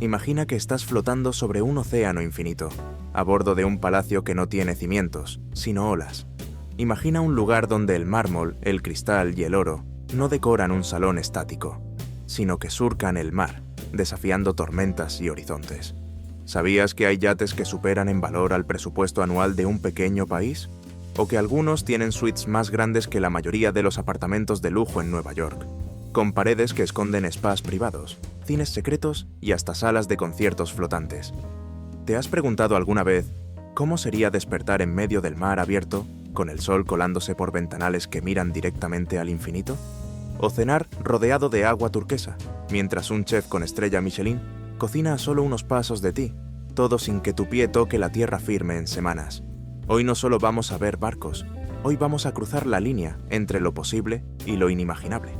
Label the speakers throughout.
Speaker 1: Imagina que estás flotando sobre un océano infinito, a bordo de un palacio que no tiene cimientos, sino olas. Imagina un lugar donde el mármol, el cristal y el oro no decoran un salón estático, sino que surcan el mar, desafiando tormentas y horizontes. ¿Sabías que hay yates que superan en valor al presupuesto anual de un pequeño país? ¿O que algunos tienen suites más grandes que la mayoría de los apartamentos de lujo en Nueva York, con paredes que esconden spas privados, cines secretos y hasta salas de conciertos flotantes? ¿Te has preguntado alguna vez cómo sería despertar en medio del mar abierto, con el sol colándose por ventanales que miran directamente al infinito? ¿O cenar rodeado de agua turquesa, mientras un chef con estrella Michelin cocina a solo unos pasos de ti, todo sin que tu pie toque la tierra firme en semanas? Hoy no solo vamos a ver barcos, hoy vamos a cruzar la línea entre lo posible y lo inimaginable.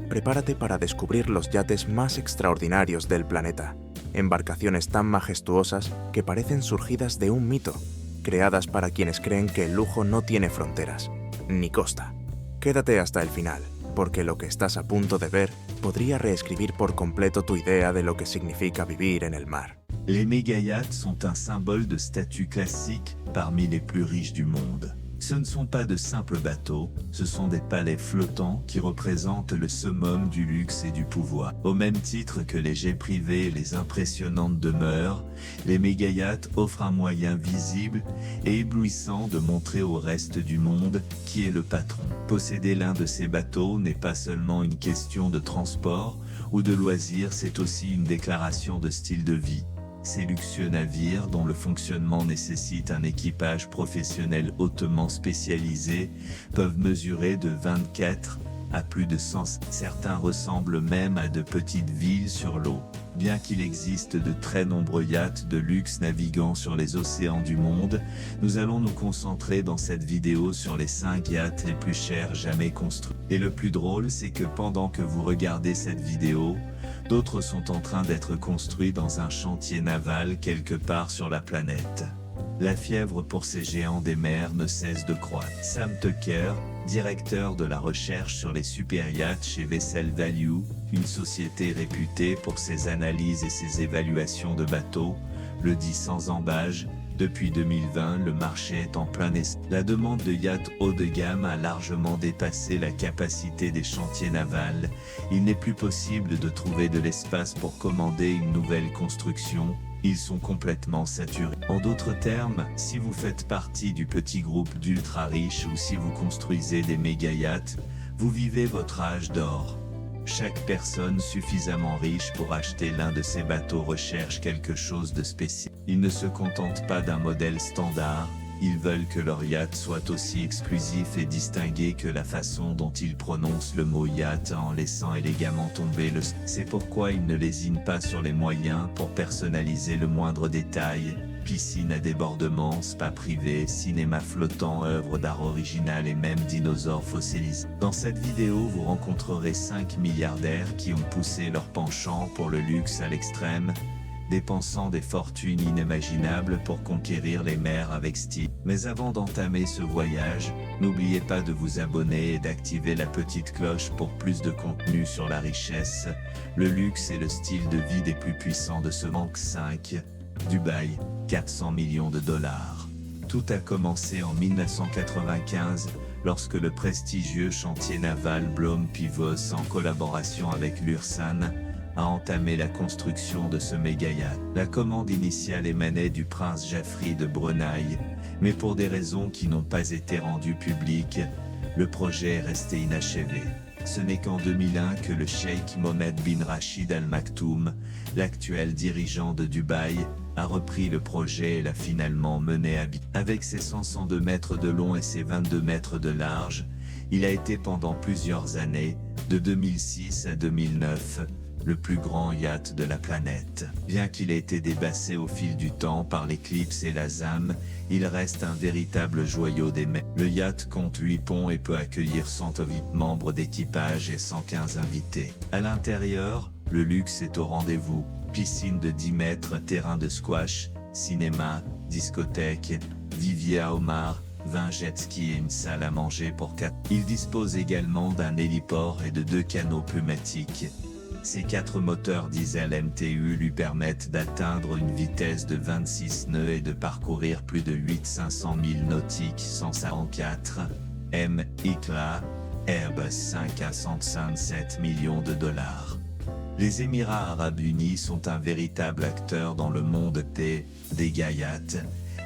Speaker 1: Prepárate para descubrir los yates más extraordinarios del planeta, embarcaciones tan majestuosas que parecen surgidas de un mito, creadas para quienes creen que el lujo no tiene fronteras, ni costa. Quédate hasta el final, porque lo que estás a punto de ver podría reescribir por completo tu idea de lo que significa vivir en el mar.
Speaker 2: Les méga-yachts sont un symbole de statut classique parmi les plus riches du monde. Ce ne sont pas de simples bateaux, ce sont des palais flottants qui représentent le summum du luxe et du pouvoir. Au même titre que les jets privés et les impressionnantes demeures, les méga-yachts offrent un moyen visible et éblouissant de montrer au reste du monde qui est le patron. Posséder l'un de ces bateaux n'est pas seulement une question de transport ou de loisirs, c'est aussi une déclaration de style de vie. Ces luxueux navires, dont le fonctionnement nécessite un équipage professionnel hautement spécialisé, peuvent mesurer de 24 à plus de 100. Certains ressemblent même à de petites villes sur l'eau. Bien qu'il existe de très nombreux yachts de luxe naviguant sur les océans du monde, nous allons nous concentrer dans cette vidéo sur les 5 yachts les plus chers jamais construits. Et le plus drôle, c'est que pendant que vous regardez cette vidéo, d'autres sont en train d'être construits dans un chantier naval quelque part sur la planète. La fièvre pour ces géants des mers ne cesse de croître. Sam Tucker, directeur de la recherche sur les super yachts chez Vessel Value, une société réputée pour ses analyses et ses évaluations de bateaux, le dit sans embâche: depuis 2020, le marché est en plein essor. La demande de yachts haut de gamme a largement dépassé la capacité des chantiers navals. Il n'est plus possible de trouver de l'espace pour commander une nouvelle construction. Ils sont complètement saturés. En d'autres termes, si vous faites partie du petit groupe d'ultra riches ou si vous construisez des méga yachts, vous vivez votre âge d'or. Chaque personne suffisamment riche pour acheter l'un de ces bateaux recherche quelque chose de spécial. Ils ne se contentent pas d'un modèle standard, ils veulent que leur yacht soit aussi exclusif et distingué que la façon dont ils prononcent le mot yacht en laissant élégamment tomber le... C'est pourquoi ils ne lésinent pas sur les moyens pour personnaliser le moindre détail. Piscine à débordement, spa privé, cinéma flottant, œuvres d'art originales et même dinosaures fossilisés. Dans cette vidéo, vous rencontrerez 5 milliardaires qui ont poussé leur penchant pour le luxe à l'extrême, dépensant des fortunes inimaginables pour conquérir les mers avec style. Mais avant d'entamer ce voyage, n'oubliez pas de vous abonner et d'activer la petite cloche pour plus de contenu sur la richesse, le luxe et le style de vie des plus puissants de ce monde. 5. Dubaï, 400 millions de dollars. Tout a commencé en 1995, lorsque le prestigieux chantier naval Blohm Pivos, en collaboration avec l'Ursan, a entamé la construction de ce méga-yacht. La commande initiale émanait du prince Jaffrey de Brunei, mais pour des raisons qui n'ont pas été rendues publiques, le projet est resté inachevé. Ce n'est qu'en 2001 que le cheikh Mohammed bin Rachid Al Maktoum, l'actuel dirigeant de Dubaï, a repris le projet et l'a finalement mené à bien. Avec ses 102 mètres de long et ses 22 mètres de large, il a été pendant plusieurs années, de 2006 à 2009, le plus grand yacht de la planète. Bien qu'il ait été débassé au fil du temps par l'éclipse et la ZAM, il reste un véritable joyau des mers. Le yacht compte 8 ponts et peut accueillir 108 membres d'équipage et 115 invités. À l'intérieur, le luxe est au rendez-vous. Piscine de 10 mètres, terrain de squash, cinéma, discothèque, vivier à homards, 20 jet skis et une salle à manger pour 4. Il dispose également d'un héliport et de 2 canots pneumatiques. Ces 4 moteurs diesel MTU lui permettent d'atteindre une vitesse de 26 nœuds et de parcourir plus de 500 000 nautiques 144 M. ICLA, Airbus 5 à 157 millions de dollars. Les Émirats Arabes Unis sont un véritable acteur dans le monde des Gayat,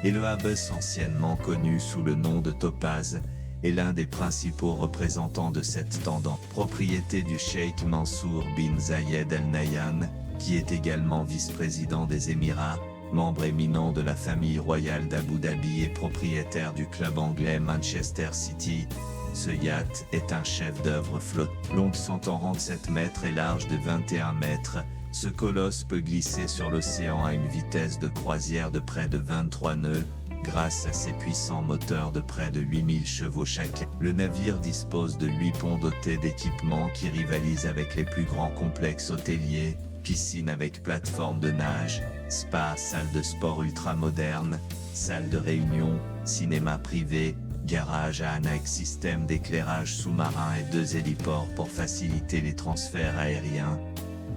Speaker 2: et le Airbus, anciennement connu sous le nom de Topaz, est l'un des principaux représentants de cette tendance. Propriété du cheikh Mansour bin Zayed Al Nahyan, qui est également vice-président des Émirats, membre éminent de la famille royale d'Abu Dhabi et propriétaire du club anglais Manchester City. Ce yacht est un chef-d'œuvre flottant. Long de 147 mètres et large de 21 mètres, ce colosse peut glisser sur l'océan à une vitesse de croisière de près de 23 nœuds, grâce à ses puissants moteurs de près de 8000 chevaux chacun. Le navire dispose de 8 ponts dotés d'équipements qui rivalisent avec les plus grands complexes hôteliers, piscine avec plateforme de nage, spa, salle de sport ultramoderne, salle de réunion, cinéma privé, garage à annexe, système d'éclairage sous-marin et 2 héliports pour faciliter les transferts aériens.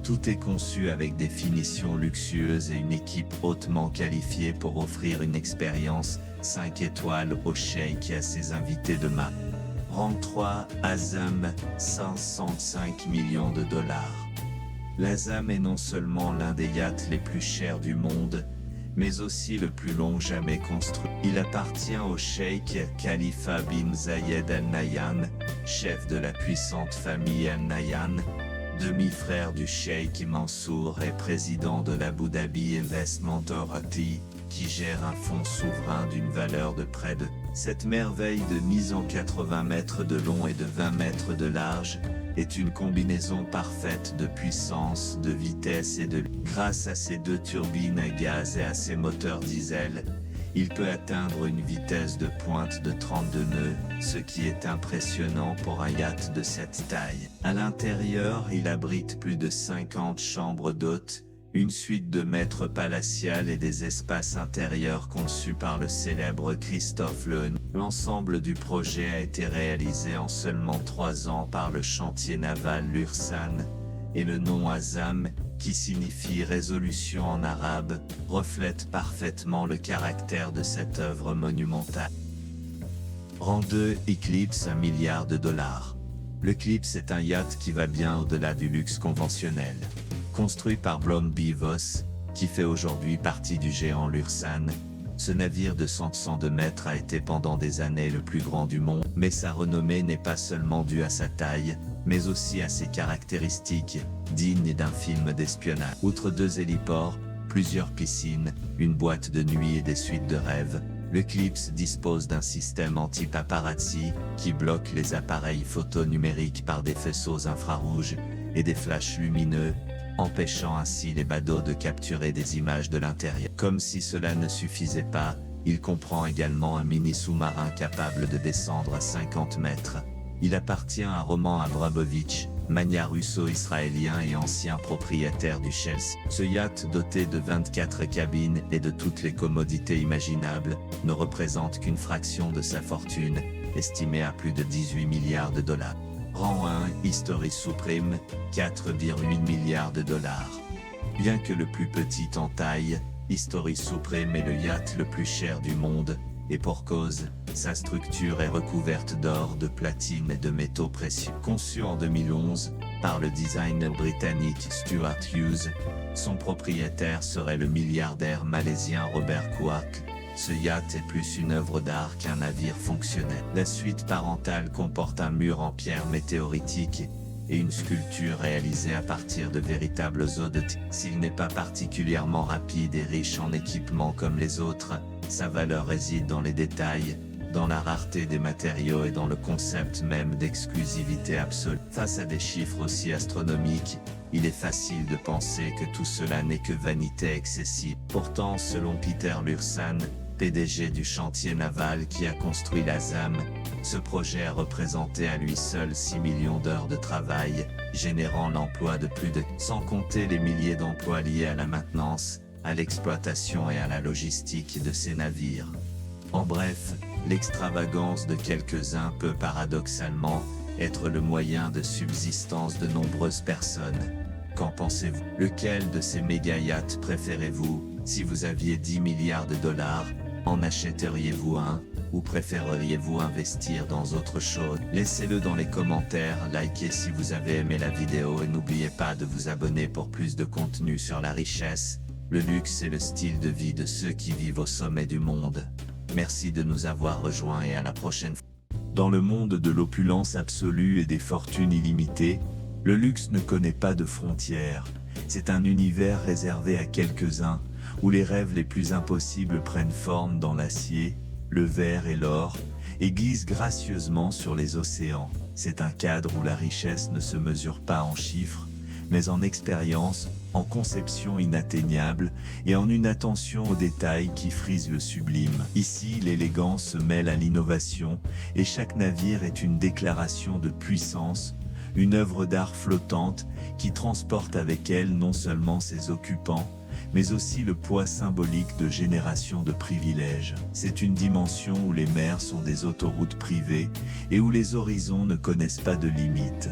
Speaker 2: Tout est conçu avec des finitions luxueuses et une équipe hautement qualifiée pour offrir une expérience 5 étoiles au cheikh et à ses invités de marque. Rang 3, Azam, 505 millions de dollars. L'Azam est non seulement l'un des yachts les plus chers du monde, mais aussi le plus long jamais construit. Il appartient au cheikh Khalifa bin Zayed Al Nahyan, chef de la puissante famille Al Nahyan, demi-frère du cheikh Mansour et président de l'Abu Dhabi Investment Authority, qui gère un fonds souverain d'une valeur de près de. Cette merveille de mise en 80 mètres de long et de 20 mètres de large est une combinaison parfaite de puissance, de vitesse et de. Grâce à ses 2 turbines à gaz et à ses moteurs diesel, il peut atteindre une vitesse de pointe de 32 nœuds, ce qui est impressionnant pour un yacht de cette taille. À l'intérieur, il abrite plus de 50 chambres d'hôtes, une suite de maîtres palatiales et des espaces intérieurs conçus par le célèbre Christophe Lehn. L'ensemble du projet a été réalisé en seulement 3 ans par le chantier naval Lursan, et le nom Azam, qui signifie résolution en arabe, reflète parfaitement le caractère de cette œuvre monumentale. Rang 2, Eclipse, 1 milliard de dollars. L'Eclipse est un yacht qui va bien au-delà du luxe conventionnel. Construit par Blom Bivos, qui fait aujourd'hui partie du géant Lursan, ce navire de 102 mètres a été pendant des années le plus grand du monde, mais sa renommée n'est pas seulement due à sa taille, mais aussi à ses caractéristiques, dignes d'un film d'espionnage. Outre 2 héliports, plusieurs piscines, une boîte de nuit et des suites de rêve, l'Eclipse dispose d'un système anti-paparazzi qui bloque les appareils photo numériques par des faisceaux infrarouges et des flashs lumineux, empêchant ainsi les badauds de capturer des images de l'intérieur. Comme si cela ne suffisait pas, il comprend également un mini sous-marin capable de descendre à 50 mètres. Il appartient à Roman Abramovich, magnat russo-israélien et ancien propriétaire du Chelsea. Ce yacht, doté de 24 cabines et de toutes les commodités imaginables, ne représente qu'une fraction de sa fortune, estimée à plus de 18 milliards de dollars. Rang 1, History Supreme, 4,8 milliards de dollars. Bien que le plus petit en taille, History Supreme est le yacht le plus cher du monde, et pour cause, sa structure est recouverte d'or, de platine et de métaux précieux. Conçu en 2011 par le designer britannique Stuart Hughes, son propriétaire serait le milliardaire malaisien Robert Kwak. Ce yacht est plus une œuvre d'art qu'un navire fonctionnel. La suite parentale comporte un mur en pierre météoritique et une sculpture réalisée à partir de véritables os de tigre. S'il n'est pas particulièrement rapide et riche en équipements comme les autres, sa valeur réside dans les détails, dans la rareté des matériaux et dans le concept même d'exclusivité absolue. Face à des chiffres aussi astronomiques, il est facile de penser que tout cela n'est que vanité excessive. Pourtant, selon Peter Lursan, PDG du chantier naval qui a construit l'Azam, ce projet a représenté à lui seul 6 millions d'heures de travail, générant l'emploi de plus de, sans compter les milliers d'emplois liés à la maintenance, à l'exploitation et à la logistique de ces navires. En bref, l'extravagance de quelques-uns peut paradoxalement être le moyen de subsistance de nombreuses personnes. Qu'en pensez-vous? Lequel de ces méga yachts préférez-vous? Si vous aviez 10 milliards de dollars, en achèteriez-vous un? Ou préféreriez-vous investir dans autre chose? Laissez-le dans les commentaires, likez si vous avez aimé la vidéo et n'oubliez pas de vous abonner pour plus de contenu sur la richesse, le luxe et le style de vie de ceux qui vivent au sommet du monde. Merci de nous avoir rejoints et à la prochaine fois. Dans le monde de l'opulence absolue et des fortunes illimitées, le luxe ne connaît pas de frontières. C'est un univers réservé à quelques-uns, où les rêves les plus impossibles prennent forme dans l'acier, le verre et l'or, et glissent gracieusement sur les océans. C'est un cadre où la richesse ne se mesure pas en chiffres, mais en expérience, en conception inatteignable et en une attention aux détails qui frise le sublime. Ici, l'élégance se mêle à l'innovation et chaque navire est une déclaration de puissance, une œuvre d'art flottante qui transporte avec elle non seulement ses occupants, mais aussi le poids symbolique de générations de privilèges. C'est une dimension où les mers sont des autoroutes privées et où les horizons ne connaissent pas de limites.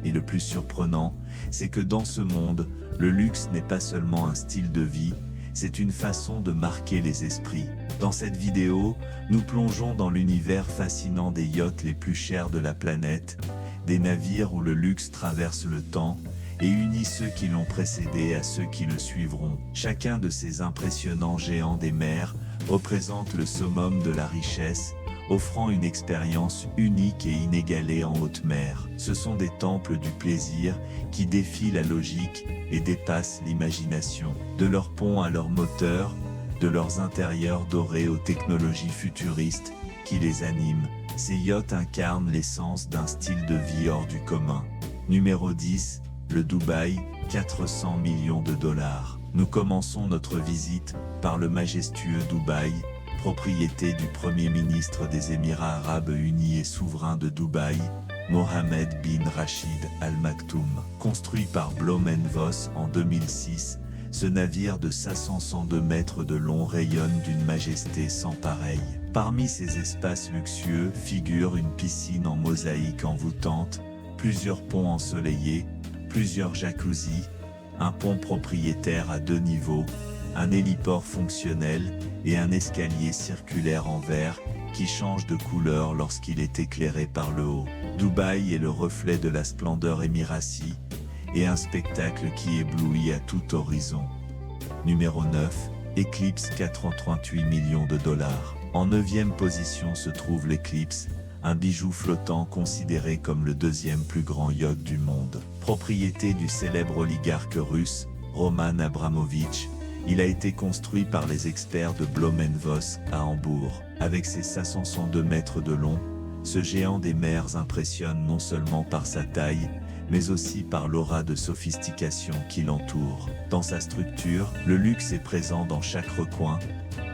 Speaker 2: Et le plus surprenant, c'est que dans ce monde, le luxe n'est pas seulement un style de vie, c'est une façon de marquer les esprits. Dans cette vidéo, nous plongeons dans l'univers fascinant des yachts les plus chers de la planète, des navires où le luxe traverse le temps et unit ceux qui l'ont précédé à ceux qui le suivront. Chacun de ces impressionnants géants des mers représente le summum de la richesse, offrant une expérience unique et inégalée en haute mer. Ce sont des temples du plaisir qui défient la logique et dépassent l'imagination. De leurs ponts à leurs moteurs, de leurs intérieurs dorés aux technologies futuristes qui les animent, ces yachts incarnent l'essence d'un style de vie hors du commun. Numéro 10, le Dubaï, 400 millions de dollars. Nous commençons notre visite par le majestueux Dubaï, propriété du Premier ministre des Émirats Arabes Unis et souverain de Dubaï, Mohammed bin Rachid Al Maktoum. Construit par Blohm & Voss en 2006, ce navire de 502 mètres de long rayonne d'une majesté sans pareille. Parmi ses espaces luxueux figure une piscine en mosaïque envoûtante, plusieurs ponts ensoleillés, plusieurs jacuzzis, un pont propriétaire à 2 niveaux, un héliport fonctionnel et un escalier circulaire en verre qui change de couleur lorsqu'il est éclairé par le haut. Dubaï est le reflet de la splendeur émiratie et un spectacle qui éblouit à tout horizon. Numéro 9, Eclipse, 438 millions de dollars. En 9e position se trouve l'Eclipse, un bijou flottant considéré comme le 2e plus grand yacht du monde. Propriété du célèbre oligarque russe, Roman Abramovitch, il a été construit par les experts de Blohm & Voss à Hambourg. Avec ses 502 mètres de long, ce géant des mers impressionne non seulement par sa taille, mais aussi par l'aura de sophistication qui l'entoure. Dans sa structure, le luxe est présent dans chaque recoin,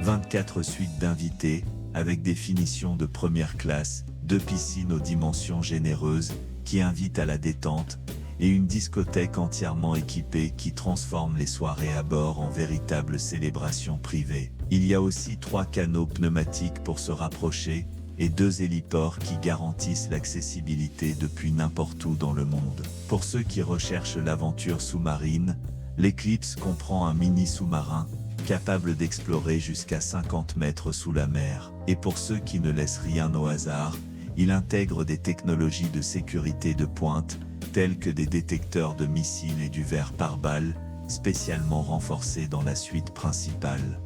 Speaker 2: 24 suites d'invités, avec des finitions de première classe, 2 piscines aux dimensions généreuses, qui invitent à la détente, et une discothèque entièrement équipée qui transforme les soirées à bord en véritables célébrations privées. Il y a aussi 3 canaux pneumatiques pour se rapprocher, et 2 héliports qui garantissent l'accessibilité depuis n'importe où dans le monde. Pour ceux qui recherchent l'aventure sous-marine, l'Eclipse comprend un mini sous-marin, capable d'explorer jusqu'à 50 mètres sous la mer. Et pour ceux qui ne laissent rien au hasard, il intègre des technologies de sécurité de pointe, tels que des détecteurs de missiles et du verre pare-balles, spécialement renforcés dans la suite principale.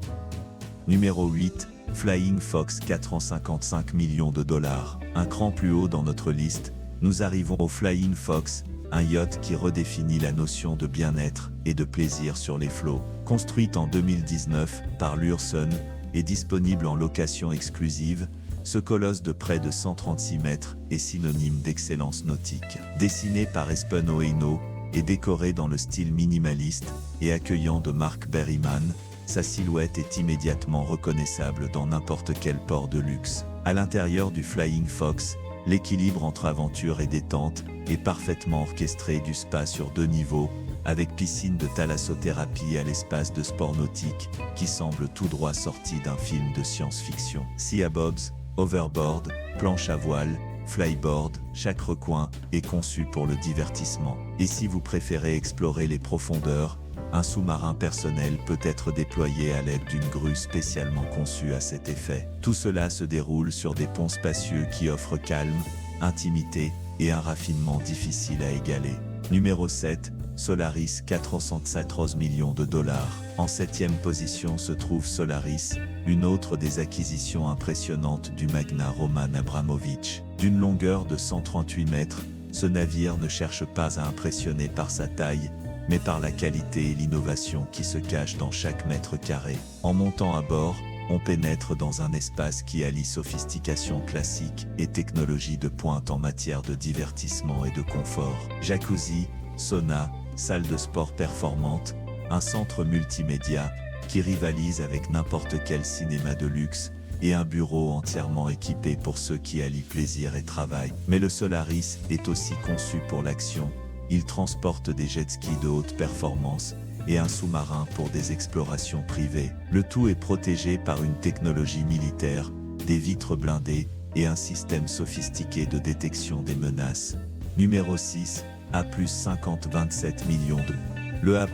Speaker 2: Numéro 8, Flying Fox, 455 millions de dollars. Un cran plus haut dans notre liste, nous arrivons au Flying Fox, un yacht qui redéfinit la notion de bien-être et de plaisir sur les flots. Construite en 2019 par Lursen et disponible en location exclusive, ce colosse de près de 136 mètres est synonyme d'excellence nautique. Dessiné par Espen Oeno et décoré dans le style minimaliste et accueillant de Mark Berryman, sa silhouette est immédiatement reconnaissable dans n'importe quel port de luxe. À l'intérieur du Flying Fox, l'équilibre entre aventure et détente est parfaitement orchestré du spa sur 2 niveaux, avec piscine de thalassothérapie à l'espace de sport nautique, qui semble tout droit sorti d'un film de science-fiction. Sea Bobs, overboard, planche à voile, flyboard, chaque recoin est conçu pour le divertissement. Et si vous préférez explorer les profondeurs, un sous-marin personnel peut être déployé à l'aide d'une grue spécialement conçue à cet effet. Tout cela se déroule sur des ponts spacieux qui offrent calme, intimité et un raffinement difficile à égaler. Numéro 7, Solaris 414 millions de dollars. En 7e position se trouve Solaris, une autre des acquisitions impressionnantes du magnat Roman Abramovich. D'une longueur de 138 mètres, ce navire ne cherche pas à impressionner par sa taille, mais par la qualité et l'innovation qui se cachent dans chaque mètre carré. En montant à bord, on pénètre dans un espace qui allie sophistication classique et technologie de pointe en matière de divertissement et de confort. Jacuzzi, sauna, salle de sport performante, un centre multimédia qui rivalise avec n'importe quel cinéma de luxe et un bureau entièrement équipé pour ceux qui allient plaisir et travail. Mais le Solaris est aussi conçu pour l'action. Il transporte des jet skis de haute performance et un sous-marin pour des explorations privées. Le tout est protégé par une technologie militaire, des vitres blindées et un système sophistiqué de détection des menaces. Numéro 6, A+, 50-27 millions de... Le A+,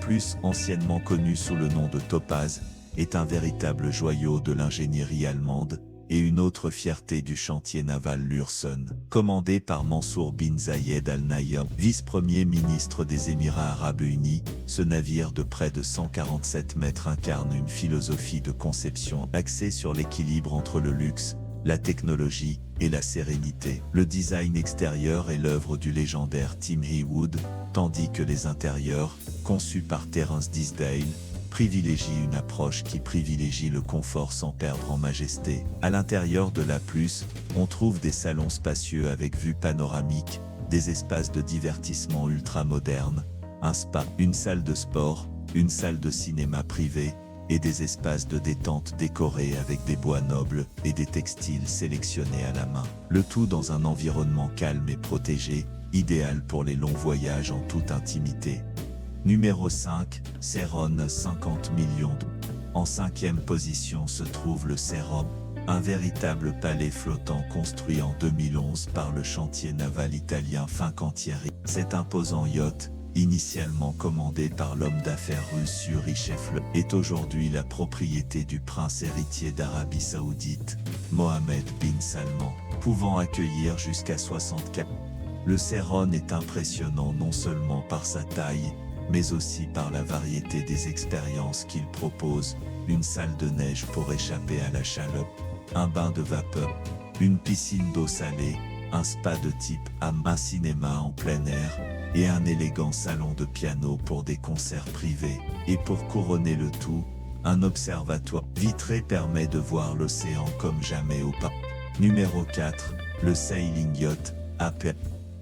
Speaker 2: anciennement connu sous le nom de Topaz, est un véritable joyau de l'ingénierie allemande et une autre fierté du chantier naval Lürssen. Commandé par Mansour bin Zayed Al Nahyan, vice-premier ministre des Émirats Arabes Unis, ce navire de près de 147 mètres incarne une philosophie de conception axée sur l'équilibre entre le luxe, la technologie et la sérénité. Le design extérieur est l'œuvre du légendaire Tim Heywood, tandis que les intérieurs, conçus par Terence Disdale, privilégie une approche qui privilégie le confort sans perdre en majesté. À l'intérieur de l'A+, on trouve des salons spacieux avec vue panoramique, des espaces de divertissement ultra-modernes, un spa, une salle de sport, une salle de cinéma privée, et des espaces de détente décorés avec des bois nobles et des textiles sélectionnés à la main. Le tout dans un environnement calme et protégé, idéal pour les longs voyages en toute intimité. Numéro 5, Ceron 50 millions de... En 5e position se trouve le Ceron, un véritable palais flottant construit en 2011 par le chantier naval italien Fincantieri. Cet imposant yacht, initialement commandé par l'homme d'affaires russe Yuri Shefler, est aujourd'hui la propriété du prince héritier d'Arabie Saoudite, Mohammed bin Salman, pouvant accueillir jusqu'à 64. Le Ceron est impressionnant non seulement par sa taille, mais aussi par la variété des expériences qu'il propose, une salle de neige pour échapper à la chaleur, un bain de vapeur, une piscine d'eau salée, un spa de type hammam, un cinéma en plein air, et un élégant salon de piano pour des concerts privés. Et pour couronner le tout, un observatoire vitré permet de voir l'océan comme jamais auparavant. Numéro 4, le Sailing Yacht, AP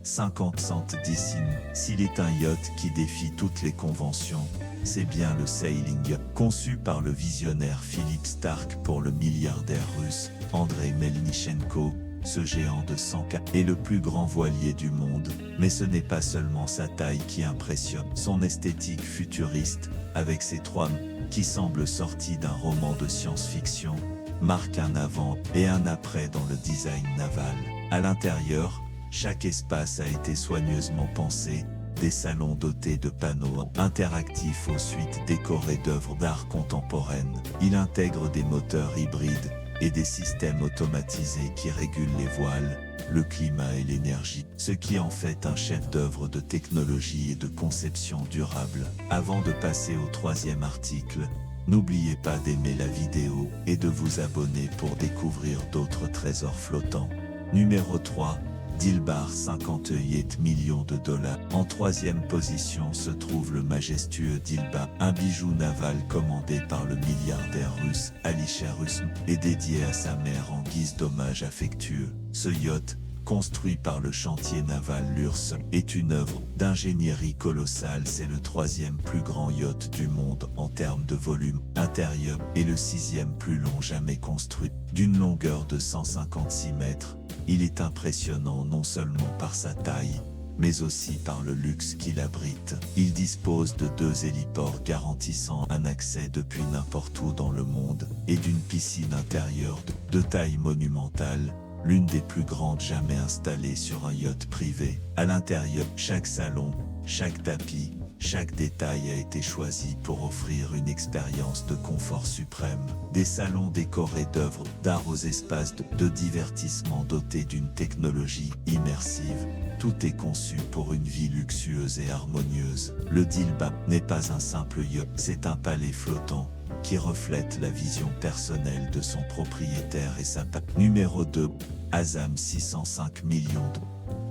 Speaker 2: 50 centésime. S'il est un yacht qui défie toutes les conventions, c'est bien le Sailing Yacht. Conçu par le visionnaire Philippe Stark pour le milliardaire russe Andrei Melnichenko, ce géant de 104 est le plus grand voilier du monde, mais ce n'est pas seulement sa taille qui impressionne. Son esthétique futuriste, avec ses trois qui semblent sortis d'un roman de science-fiction, marque un avant et un après dans le design naval. À l'intérieur, chaque espace a été soigneusement pensé, des salons dotés de panneaux interactifs aux suites décorées d'œuvres d'art contemporaines. Il intègre des moteurs hybrides et des systèmes automatisés qui régulent les voiles, le climat et l'énergie, ce qui en fait un chef-d'œuvre de technologie et de conception durable. Avant de passer au 3e article, n'oubliez pas d'aimer la vidéo et de vous abonner pour découvrir d'autres trésors flottants. Numéro 3. Dilbar 58 millions de dollars. En 3e position se trouve le majestueux Dilbar, un bijou naval commandé par le milliardaire russe Alisher Usmanov et dédié à sa mère en guise d'hommage affectueux. Ce yacht, construit par le chantier naval Lürssen, est une œuvre d'ingénierie colossale. C'est le 3e plus grand yacht du monde en termes de volume intérieur et le 6e plus long jamais construit. D'une longueur de 156 mètres, il est impressionnant non seulement par sa taille, mais aussi par le luxe qu'il abrite. Il dispose de 2 héliports garantissant un accès depuis n'importe où dans le monde et d'une piscine intérieure de taille monumentale, l'une des plus grandes jamais installées sur un yacht privé. À l'intérieur, chaque salon, chaque tapis, chaque détail a été choisi pour offrir une expérience de confort suprême. Des salons décorés d'œuvres d'art aux espaces de divertissement dotés d'une technologie immersive. Tout est conçu pour une vie luxueuse et harmonieuse. Le Dilba n'est pas un simple yacht, c'est un palais flottant qui reflète la vision personnelle de son propriétaire et sa patte. Numéro 2, Azam 605 millions.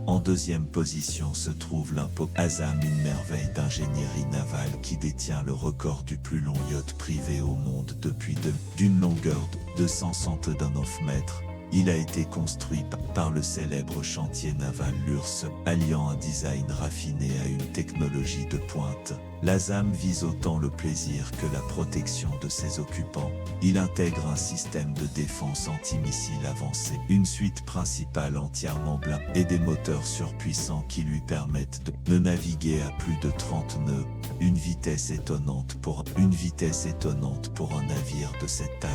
Speaker 2: En deuxième position se trouve l'Impo Azam, une merveille d'ingénierie navale qui détient le record du plus long yacht privé au monde depuis d'une longueur de 169 mètres. Il a été construit par le célèbre chantier naval Lurs, alliant un design raffiné à une technologie de pointe. L'Azam vise autant le plaisir que la protection de ses occupants. Il intègre un système de défense antimissile avancé, une suite principale entièrement blindée et des moteurs surpuissants qui lui permettent de naviguer à plus de 30 nœuds, une vitesse étonnante pour un navire de cette taille.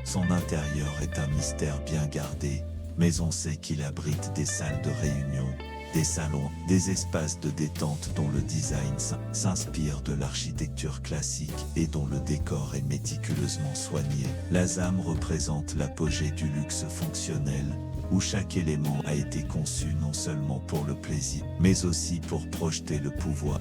Speaker 2: Son intérieur est un mystère bien gardé, mais on sait qu'il abrite des salles de réunion, des salons, des espaces de détente dont le design s'inspire de l'architecture classique et dont le décor est méticuleusement soigné. L'Azam représente l'apogée du luxe fonctionnel, où chaque élément a été conçu non seulement pour le plaisir, mais aussi pour projeter le pouvoir.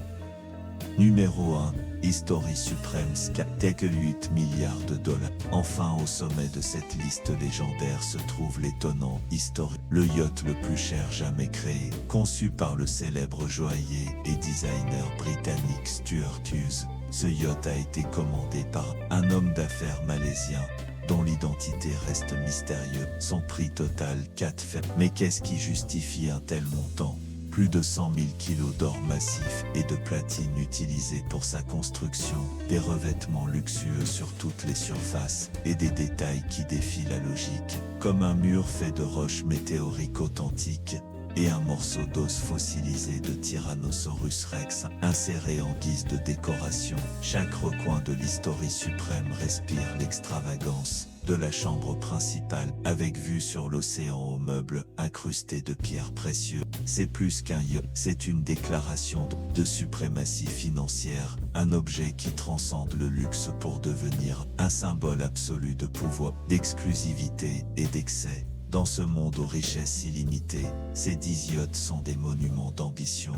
Speaker 2: Numéro 1, History Supreme Tech 8 milliards de dollars. Enfin, au sommet de cette liste légendaire se trouve l'étonnant History, le yacht le plus cher jamais créé, conçu par le célèbre joaillier et designer britannique Stuart Hughes. Ce yacht a été commandé par un homme d'affaires malaisien, dont l'identité reste mystérieuse. Son prix total 4 fers. Mais qu'est-ce qui justifie un tel montant ? Plus de 100 000 kilos d'or massif et de platine utilisés pour sa construction, des revêtements luxueux sur toutes les surfaces et des détails qui défient la logique, comme un mur fait de roches météoriques authentiques et un morceau d'os fossilisé de Tyrannosaurus Rex inséré en guise de décoration. Chaque recoin de l'History Suprême respire l'extravagance de la chambre principale, avec vue sur l'océan aux meubles incrustés de pierres précieuses. C'est plus qu'un yacht, c'est une déclaration de suprématie financière, un objet qui transcende le luxe pour devenir un symbole absolu de pouvoir, d'exclusivité et d'excès. Dans ce monde aux richesses illimitées, ces 10 yachts sont des monuments d'ambition,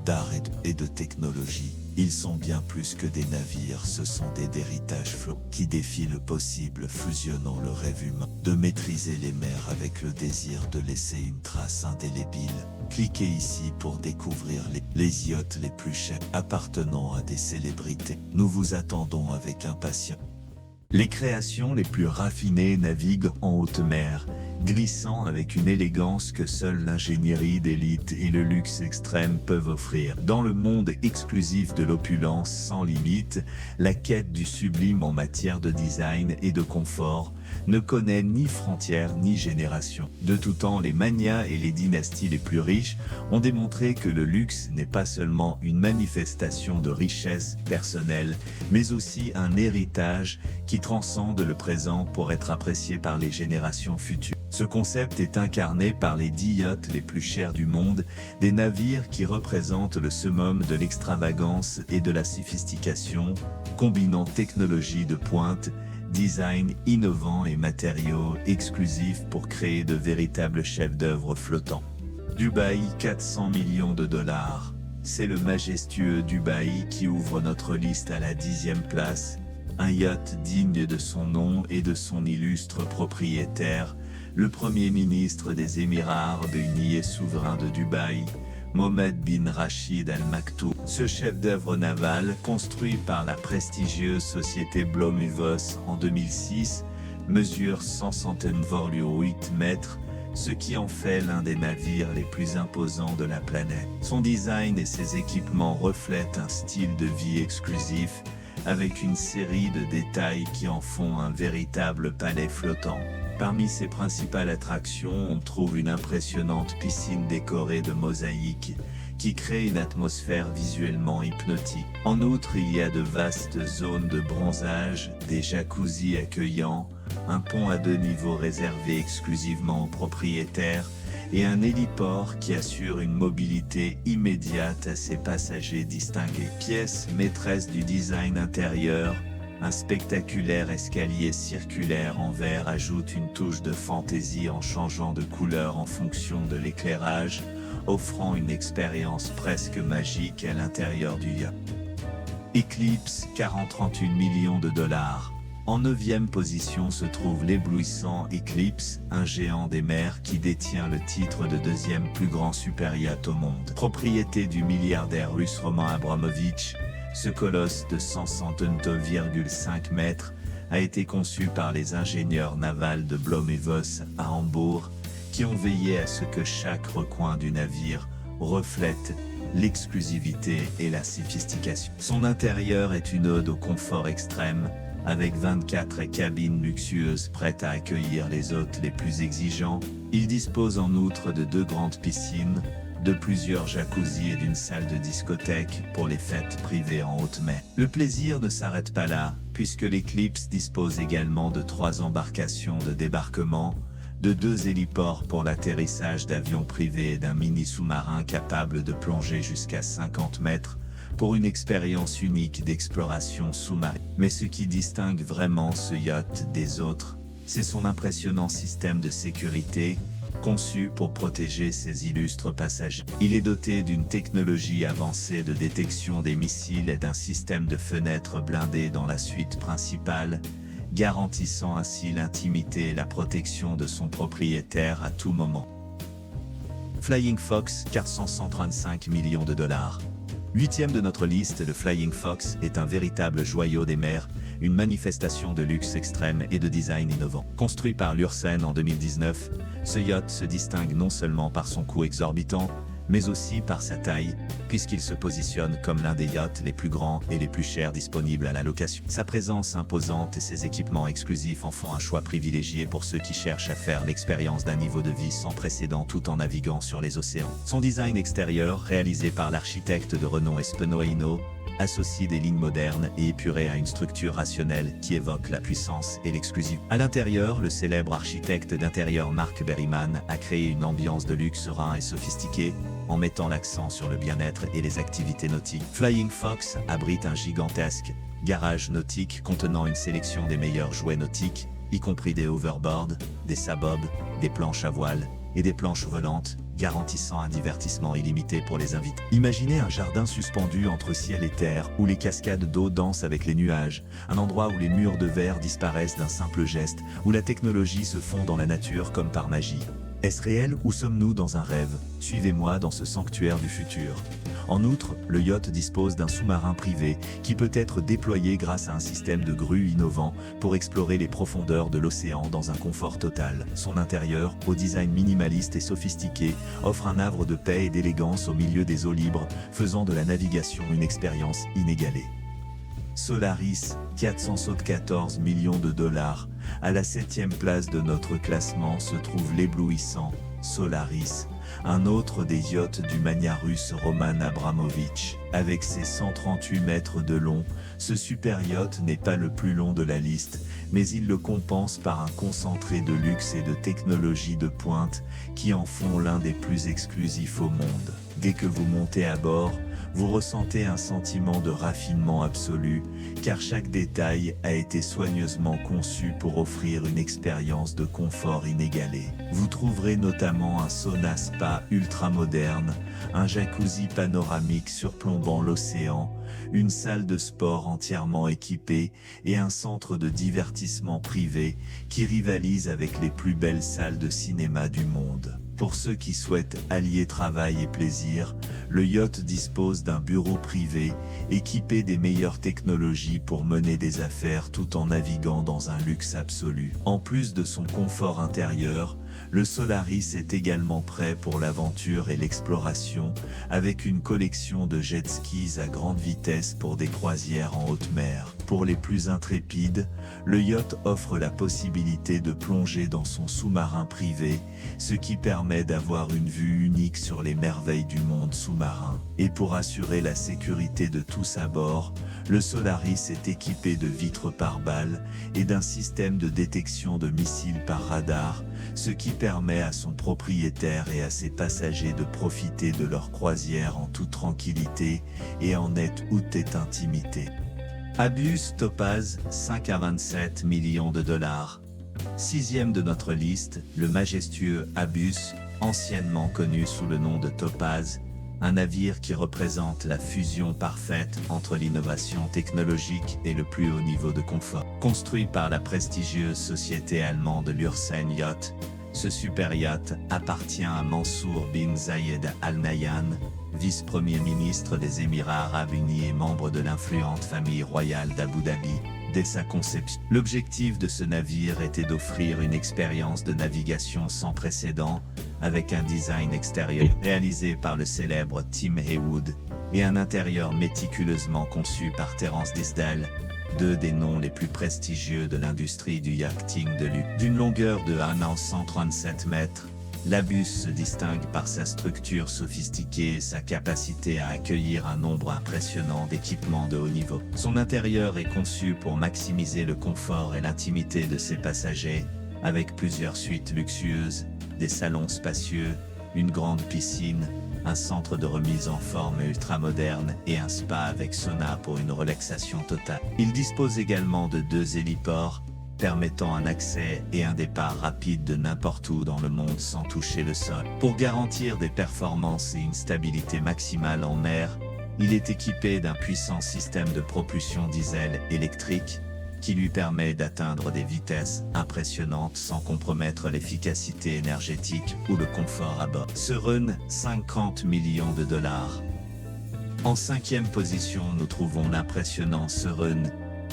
Speaker 2: d'art et de technologie. Ils sont bien plus que des navires, ce sont des héritages flots qui défient le possible, fusionnant le rêve humain de maîtriser les mers avec le désir de laisser une trace indélébile. Cliquez ici pour découvrir les yachts les plus chers appartenant à des célébrités. Nous vous attendons avec impatience. Les créations les plus raffinées naviguent en haute mer, glissant avec une élégance que seule l'ingénierie d'élite et le luxe extrême peuvent offrir. Dans le monde exclusif de l'opulence sans limite, la quête du sublime en matière de design et de confort ne connaît ni frontières ni génération. De tout temps, les manias et les dynasties les plus riches ont démontré que le luxe n'est pas seulement une manifestation de richesse personnelle, mais aussi un héritage qui transcende le présent pour être apprécié par les générations futures. Ce concept est incarné par les 10 yachts les plus chers du monde, des navires qui représentent le summum de l'extravagance et de la sophistication, combinant technologie de pointe, design innovant et matériaux exclusifs pour créer de véritables chefs-d'œuvre flottants. Dubaï, 400 millions de dollars. C'est le majestueux Dubaï qui ouvre notre liste à la 10e place. Un yacht digne de son nom et de son illustre propriétaire, le Premier ministre des Émirats Arabes Unis et souverain de Dubaï, Mohammed bin Rachid Al Maktoum. Ce chef-d'œuvre naval, construit par la prestigieuse société Blomuvos en 2006, mesure 168 mètres, ce qui en fait l'un des navires les plus imposants de la planète. Son design et ses équipements reflètent un style de vie exclusif, avec une série de détails qui en font un véritable palais flottant. Parmi ses principales attractions, on trouve une impressionnante piscine décorée de mosaïques qui crée une atmosphère visuellement hypnotique. En outre, il y a de vastes zones de bronzage, des jacuzzis accueillants, un pont à 2 niveaux réservé exclusivement aux propriétaires et un héliport qui assure une mobilité immédiate à ses passagers distingués. Pièce maîtresse du design intérieur, un spectaculaire escalier circulaire en verre ajoute une touche de fantaisie en changeant de couleur en fonction de l'éclairage, offrant une expérience presque magique à l'intérieur du yacht. Eclipse, 40-31 millions de dollars. En 9e position se trouve l'éblouissant Eclipse, un géant des mers qui détient le titre de 2e plus grand super yacht au monde. Propriété du milliardaire russe Roman Abramovich, ce colosse de 169,5 mètres a été conçu par les ingénieurs navals de Blohm & Voss à Hambourg, qui ont veillé à ce que chaque recoin du navire reflète l'exclusivité et la sophistication. Son intérieur est une ode au confort extrême, avec 24 cabines luxueuses prêtes à accueillir les hôtes les plus exigeants. Il dispose en outre de 2 grandes piscines, de plusieurs jacuzzis et d'une salle de discothèque pour les fêtes privées en haute mer. Le plaisir ne s'arrête pas là, puisque l'Eclipse dispose également de 3 embarcations de débarquement, de 2 héliports pour l'atterrissage d'avions privés et d'un mini sous-marin capable de plonger jusqu'à 50 mètres, pour une expérience unique d'exploration sous-marine. Mais ce qui distingue vraiment ce yacht des autres, c'est son impressionnant système de sécurité, conçu pour protéger ses illustres passagers. Il est doté d'une technologie avancée de détection des missiles et d'un système de fenêtres blindées dans la suite principale, garantissant ainsi l'intimité et la protection de son propriétaire à tout moment. Flying Fox, 435 millions de dollars. 8e de notre liste, le Flying Fox est un véritable joyau des mers, une manifestation de luxe extrême et de design innovant. Construit par Lürsen en 2019, ce yacht se distingue non seulement par son coût exorbitant, mais aussi par sa taille, puisqu'il se positionne comme l'un des yachts les plus grands et les plus chers disponibles à la location. Sa présence imposante et ses équipements exclusifs en font un choix privilégié pour ceux qui cherchent à faire l'expérience d'un niveau de vie sans précédent tout en naviguant sur les océans. Son design extérieur, réalisé par l'architecte de renom Espen Oino, associe des lignes modernes et épurées à une structure rationnelle qui évoque la puissance et l'exclusivité. À l'intérieur, le célèbre architecte d'intérieur Mark Berryman a créé une ambiance de luxe serein et sophistiquée, en mettant l'accent sur le bien-être et les activités nautiques. Flying Fox abrite un gigantesque garage nautique contenant une sélection des meilleurs jouets nautiques, y compris des hoverboards, des sabobs, des planches à voile et des planches volantes, garantissant un divertissement illimité pour les invités. Imaginez un jardin suspendu entre ciel et terre, où les cascades d'eau dansent avec les nuages, un endroit où les murs de verre disparaissent d'un simple geste, où la technologie se fond dans la nature comme par magie. Est-ce réel ou sommes-nous dans un rêve? Suivez-moi dans ce sanctuaire du futur. En outre, le yacht dispose d'un sous-marin privé qui peut être déployé grâce à un système de grue innovant pour explorer les profondeurs de l'océan dans un confort total. Son intérieur, au design minimaliste et sophistiqué, offre un havre de paix et d'élégance au milieu des eaux libres, faisant de la navigation une expérience inégalée. Solaris, 414 millions de dollars. À la 7e place de notre classement se trouve l'éblouissant Solaris, un autre des yachts du magnat russe Roman Abramovich. Avec ses 138 mètres de long, ce super yacht n'est pas le plus long de la liste, mais il le compense par un concentré de luxe et de technologie de pointe qui en font l'un des plus exclusifs au monde. Dès que vous montez à bord, vous ressentez un sentiment de raffinement absolu, car chaque détail a été soigneusement conçu pour offrir une expérience de confort inégalée. Vous trouverez notamment un sauna spa ultra moderne, un jacuzzi panoramique surplombant l'océan, une salle de sport entièrement équipée et un centre de divertissement privé qui rivalise avec les plus belles salles de cinéma du monde. Pour ceux qui souhaitent allier travail et plaisir, le yacht dispose d'un bureau privé équipé des meilleures technologies pour mener des affaires tout en naviguant dans un luxe absolu. En plus de son confort intérieur, le Solaris est également prêt pour l'aventure et l'exploration, avec une collection de jet skis à grande vitesse pour des croisières en haute mer. Pour les plus intrépides, le yacht offre la possibilité de plonger dans son sous-marin privé, ce qui permet d'avoir une vue unique sur les merveilles du monde sous-marin. Et pour assurer la sécurité de tous à bord, le Solaris est équipé de vitres pare-balles et d'un système de détection de missiles par radar, ce qui permet à son propriétaire et à ses passagers de profiter de leur croisière en toute tranquillité et en nette ou tête intimité. Abus Topaz, 5 à 27 millions de dollars. Sixième de notre liste, le majestueux Abus, anciennement connu sous le nom de Topaz, un navire qui représente la fusion parfaite entre l'innovation technologique et le plus haut niveau de confort. Construit par la prestigieuse société allemande Lürssen Yacht, ce super yacht appartient à Mansour bin Zayed Al Nahyan, vice-premier ministre des Émirats Arabes Unis et membre de l'influente famille royale d'Abu Dhabi. Dès sa conception, l'objectif de ce navire était d'offrir une expérience de navigation sans précédent, avec un design extérieur réalisé par le célèbre Tim Heywood et un intérieur méticuleusement conçu par Terence Disdale, deux des noms les plus prestigieux de l'industrie du yachting de luxe. D'une longueur de 137 mètres, l'Abus se distingue par sa structure sophistiquée et sa capacité à accueillir un nombre impressionnant d'équipements de haut niveau. Son intérieur est conçu pour maximiser le confort et l'intimité de ses passagers, avec plusieurs suites luxueuses, des salons spacieux, une grande piscine, un centre de remise en forme ultramoderne et un spa avec sauna pour une relaxation totale. Il dispose également de 2 héliports, permettant un accès et un départ rapide de n'importe où dans le monde sans toucher le sol. Pour garantir des performances et une stabilité maximale en mer, il est équipé d'un puissant système de propulsion diesel électrique qui lui permet d'atteindre des vitesses impressionnantes sans compromettre l'efficacité énergétique ou le confort à bord. Ce run, 50 millions de dollars. En cinquième position, nous trouvons l'impressionnant Surun,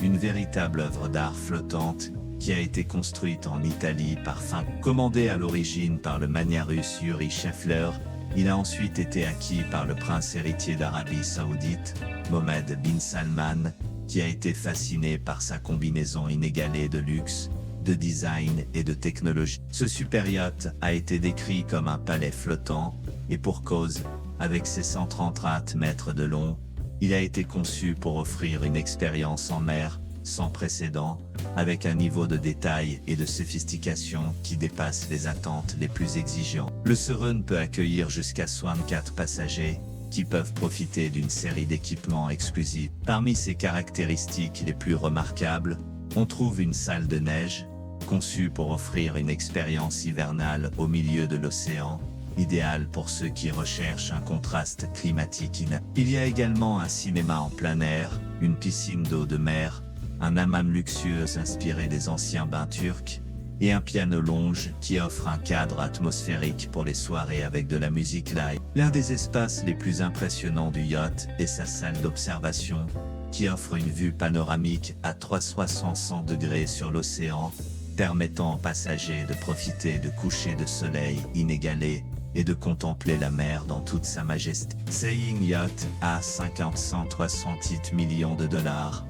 Speaker 2: une véritable œuvre d'art flottante qui a été construite en Italie par commandé à l'origine par le magnat russe Yuri Shefler. Il a ensuite été acquis par le prince héritier d'Arabie Saoudite, Mohammed bin Salman, qui a été fasciné par sa combinaison inégalée de luxe, de design et de technologie. Ce super yacht a été décrit comme un palais flottant, et pour cause, avec ses 134 mètres de long, il a été conçu pour offrir une expérience en mer sans précédent, avec un niveau de détail et de sophistication qui dépasse les attentes les plus exigeantes. Le Surun peut accueillir jusqu'à 64 passagers, qui peuvent profiter d'une série d'équipements exclusifs. Parmi ses caractéristiques les plus remarquables, on trouve une salle de neige, conçue pour offrir une expérience hivernale au milieu de l'océan, idéale pour ceux qui recherchent un contraste climatique. Il y a également un cinéma en plein air, une piscine d'eau de mer, un hammam luxueux inspiré des anciens bains turcs, et un piano lounge qui offre un cadre atmosphérique pour les soirées avec de la musique live. L'un des espaces les plus impressionnants du yacht est sa salle d'observation, qui offre une vue panoramique à 360 degrés sur l'océan, permettant aux passagers de profiter de couchers de soleil inégalés et de contempler la mer dans toute sa majesté. Saying Yacht à 168 millions de dollars.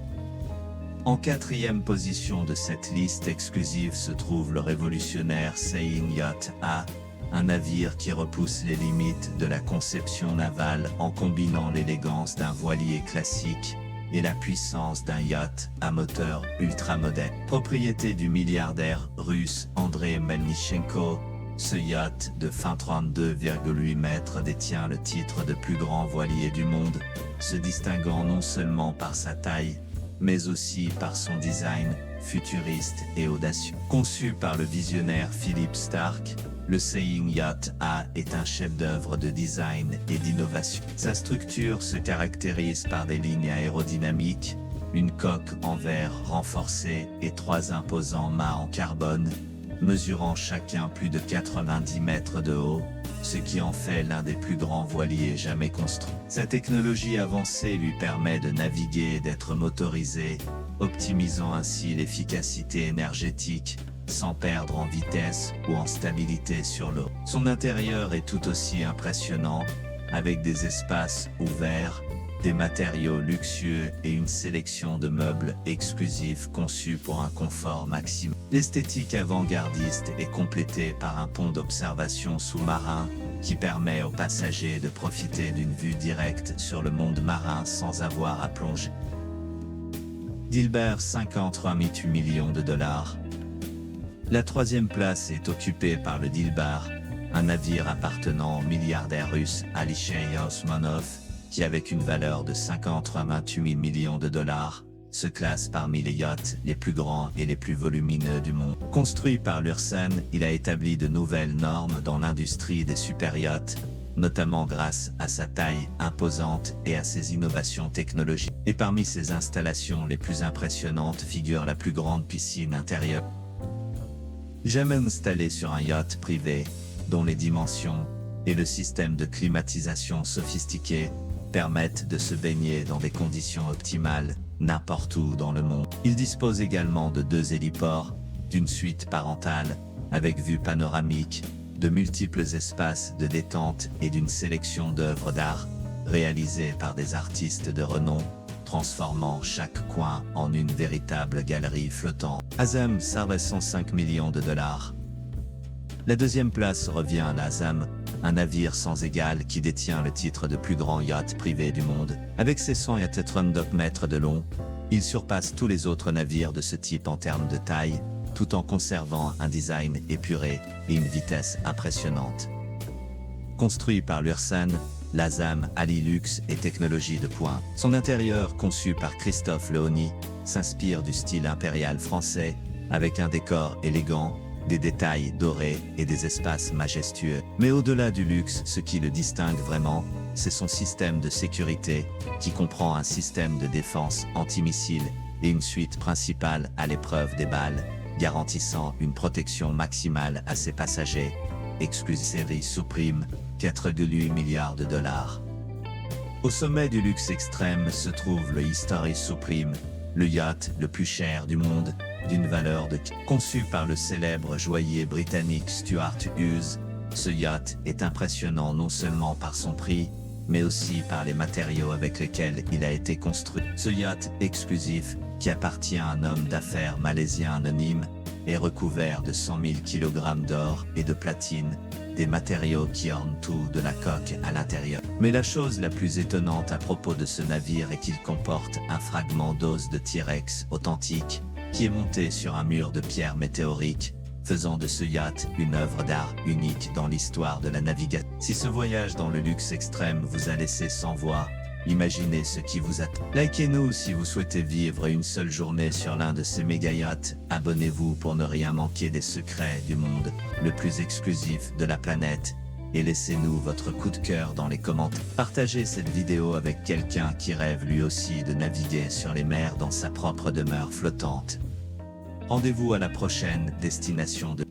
Speaker 2: En quatrième position de cette liste exclusive se trouve le révolutionnaire Saying Yacht A, un navire qui repousse les limites de la conception navale en combinant l'élégance d'un voilier classique et la puissance d'un yacht à moteur ultramoderne. Propriété du milliardaire russe Andrei Melnichenko, ce yacht de 32,8 mètres détient le titre de plus grand voilier du monde, se distinguant non seulement par sa taille, mais aussi par son design futuriste et audacieux. Conçu par le visionnaire Philip Stark, le Saying Yacht A est un chef-d'œuvre de design et d'innovation. Sa structure se caractérise par des lignes aérodynamiques, une coque en verre renforcée et 3 imposants mâts en carbone, mesurant chacun plus de 90 mètres de haut, ce qui en fait l'un des plus grands voiliers jamais construits. Sa technologie avancée lui permet de naviguer et d'être motorisé, optimisant ainsi l'efficacité énergétique, sans perdre en vitesse ou en stabilité sur l'eau. Son intérieur est tout aussi impressionnant, avec des espaces ouverts, des matériaux luxueux et une sélection de meubles exclusifs conçus pour un confort maximum. L'esthétique avant-gardiste est complétée par un pont d'observation sous-marin qui permet aux passagers de profiter d'une vue directe sur le monde marin sans avoir à plonger. Dilbert, 53,8 millions de dollars. La troisième place est occupée par le Dilbar, un navire appartenant au milliardaire russe Alexei Osmanov, qui avec une valeur de 58 millions de dollars, se classe parmi les yachts les plus grands et les plus volumineux du monde. Construit par l'Ursan, il a établi de nouvelles normes dans l'industrie des super-yachts, notamment grâce à sa taille imposante et à ses innovations technologiques. Et parmi ses installations les plus impressionnantes figure la plus grande piscine intérieure jamais installée sur un yacht privé, dont les dimensions et le système de climatisation sophistiqué permettent de se baigner dans des conditions optimales n'importe où dans le monde. Il dispose également de 2 héliports, d'une suite parentale avec vue panoramique, de multiples espaces de détente et d'une sélection d'œuvres d'art réalisées par des artistes de renom, transformant chaque coin en une véritable galerie flottante. Azam, 105 millions de dollars. La deuxième place revient à l'Azam, un navire sans égal qui détient le titre de plus grand yacht privé du monde. Avec ses 132 mètres de long, il surpasse tous les autres navires de ce type en termes de taille, tout en conservant un design épuré et une vitesse impressionnante. Construit par l'Ursan, l'Azam allie luxe et technologie de pointe. Son intérieur, conçu par Christophe Lehony, s'inspire du style impérial français, avec un décor élégant, des détails dorés et des espaces majestueux. Mais au-delà du luxe, ce qui le distingue vraiment, c'est son système de sécurité, qui comprend un système de défense antimissile et une suite principale à l'épreuve des balles, garantissant une protection maximale à ses passagers. Exclusive série Supreme, 4,8 milliards de dollars. Au sommet du luxe extrême se trouve le History Supreme, le yacht le plus cher du monde, d'une valeur de... Conçu par le célèbre joaillier britannique Stuart Hughes, ce yacht est impressionnant non seulement par son prix, mais aussi par les matériaux avec lesquels il a été construit. Ce yacht exclusif, qui appartient à un homme d'affaires malaisien anonyme, est recouvert de 100 000 kg d'or et de platine, des matériaux qui ornent tout de la coque à l'intérieur. Mais la chose la plus étonnante à propos de ce navire est qu'il comporte un fragment d'os de T-Rex authentique, qui est monté sur un mur de pierre météorique, faisant de ce yacht une œuvre d'art unique dans l'histoire de la navigation. Si ce voyage dans le luxe extrême vous a laissé sans voix, imaginez ce qui vous attend. Likez-nous si vous souhaitez vivre une seule journée sur l'un de ces méga yachts. Abonnez-vous pour ne rien manquer des secrets du monde le plus exclusif de la planète. Et laissez-nous votre coup de cœur dans les commentaires. Partagez cette vidéo avec quelqu'un qui rêve lui aussi de naviguer sur les mers dans sa propre demeure flottante. Rendez-vous à la prochaine destination de